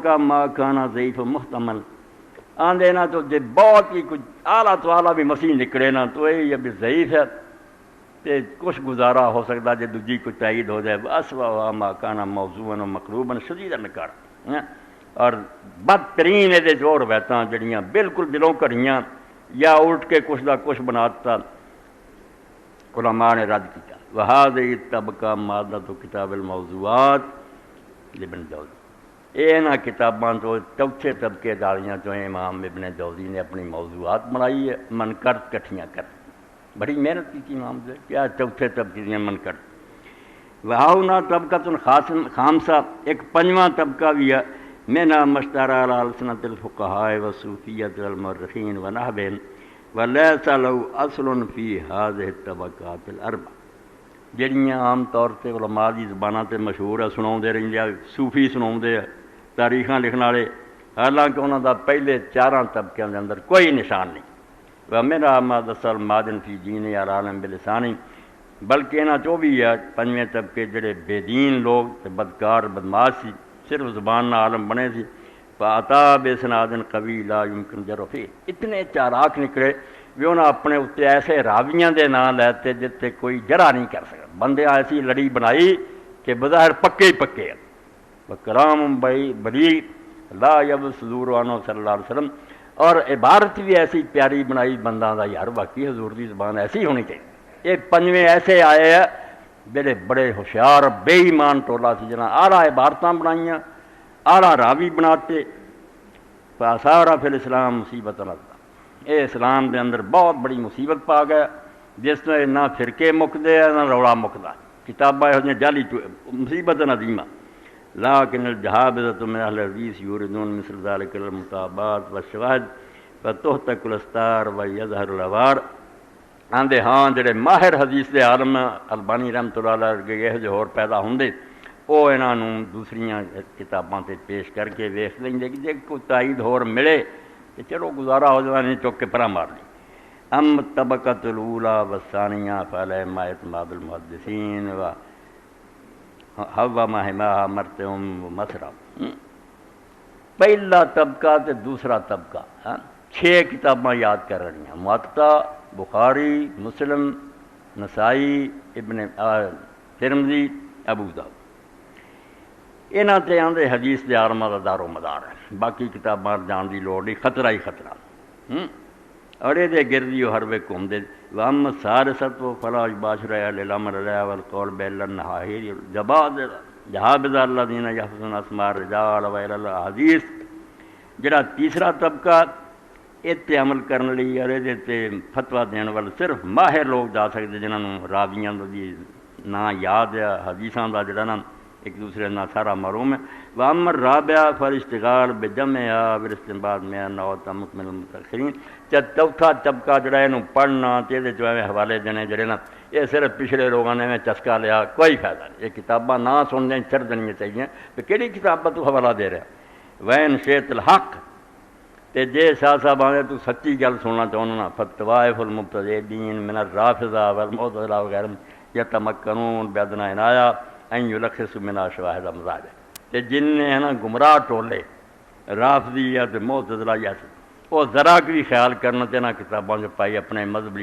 کا ما کھانا ضعیف محتمل آندے نا تو جے بہت ہی کچھ اعلیٰ تو اعلیٰ بھی مسیح نکلے نا تو یہ بھی ضعیف ہے تے کچھ گزارا ہو سکتا جے دوجی کو تائید ہو جائے اسوا ما کھانا موضوعاً و مقلوباً شدید نکار اور بدترین یہ جو روایتاں جڑیاں بالکل دلوں کریاں یا الٹ کے کچھ دا کچھ بناتا علماء نے رد کیا وہذہ طبقہ مادہ تو کتاب الموضوعات لابن جوزی یہ کتاباں تو چوتھے طبقے داریاں جو امام ابن جوزی نے اپنی موضوعات بنائی ہے منقرض کٹھیاں کر بڑی محنت کی امام سے کیا چوتھے طبقے دیا منقرض وہاؤنا طبقہ خامسہ ایک پنجواں طبقہ بھی ہے مینا مشترا علی السنۃ الفقہاء والصوفیۃ والمؤرخین ونحوہم ولیس لہ اصل فی ہذہ الطبقات الاربع جڑیاں عام طور سے علماء دی زباناں تے مشہور ہے سناؤندے رہندے صوفی سناؤندے تاریخاں لکھن والے حالانکہ انہوں دا پہلے چاراں طبقیاں دے اندر کوئی نشان نہیں ومیرا ما دسل مادن فی دین العالم بلسانی بلکہ انہاں چو بھی ہے پنجویں طبقے جڑے بے دین لوگ بدکار بدماش سی صرف زبان نہ عالم بنے سی فاتا بسنادن قوی لا یمکن جرفی اتنے چالاک نکلے بھی انہاں اپنے اتنے ایسے راویاں دے نام لیتے جتے کوئی جرا نہیں کر سکتا بندے ایسی لڑی بنائی کہ بظاہر پکے ہی پکے ہیں وکلام بلی لا یب صدور عنہ صلی اللہ علیہ وسلم اور عبارت بھی ایسی پیاری بنائی بندہ دا یار باقی حضور دی زبان ایسی ہونی چاہیے یہ پنجویں ایسے آئے ہیں جڑے بڑے ہوشیار بے ایمان ٹولا سی جنہاں آلہ عبارتاں بنائیاں آلہ راوی بناتے فاثارہ فی الاسلام مصیبت اللہ یہ اسلام دے اندر بہت بڑی مصیبت پا گیا جس میں نہ فرقے مکدے ہیں نہ روڑا مکدا کتاباں یہ جعلی مصیبت عظیمہ لیکن الجہابذۃ من اہل الحدیث یوردون مثل ذلک المطابات والشواہد فتحتک الاستار ویظہر العوار آندے ہاں جڑے ماہر حدیث دے عالم البانی رحمۃ اللہ علیہ یہ جو اور پیدا ہوندے وہ انہاں نوں دوسریاں کتاباں تے پیش کر کے ویکھ لیں گے کہ جے کوئی تائید ہور ملے تو چلو گزارا ہو جائے نہیں چوک کے پرا مار لیں ام طبقۃ الاولیٰ والثانیہ فعلیہ ما اعتماد المحدثین و ہوا مہما مرتم و مسرا پہلا طبقہ تے دوسرا طبقہ 6 کتاباں یاد کر رہی ہیں موطا بخاری مسلم نسائی ابن ترمذی ابو داؤد انہاں تے آندے حدیث دے عالمہ دا دار و مدار ہے باقی کتاباں جان دی لوڑ نہیں خطرہ ہی خطرہ اور یہ دے گردی ہر وے گھومدے وام سارست و فلا باشر اہل الامر علیہ والقول بیل النہاہیر جہابذ الذین یحفظون اسماء الرجال و اہل الحدیث جڑا تیسرا طبقہ اتنے عمل کرنے لئی اور یہ تے فتویٰ دین والے صرف ماہر لوگ جا سکتے جنہوں نے راویاں دی نا یاد ہے حدیثاں دا جڑا نا ایک دوسرے نا سارا معلوم ہے وامر رابعہ فالاشتغال بجمعها بالاستنباط من النوع مکمل المتاخرین چوتھا طبقہ جڑا ہے پڑھنا تے جو ہے حوالے دینے جڑے نا یہ صرف پچھلے لوگوں نے چسکا لیا کوئی فائدہ نہیں یہ کتاباں نہ سننے چھڑ دینی چاہیے کہ کہڑی کتاباں تو حوالہ دے رہا وین شیت الحق تے جے شاہ صاحب آنے تو سچی گل سننا چاہوں نا فتوائف المبتدئین من الرافضہ والمعتزلہ وغیرہ یتمکنون بیدنا عنایہ این یلخص من شواہد مذاہب تے جن نے ہے نا گمراہ ٹولے رافضی یا معتزلہ یا وہ ذرا بھی خیال کرنا چاہنا کتاباں جو پائی اپنے مذہبی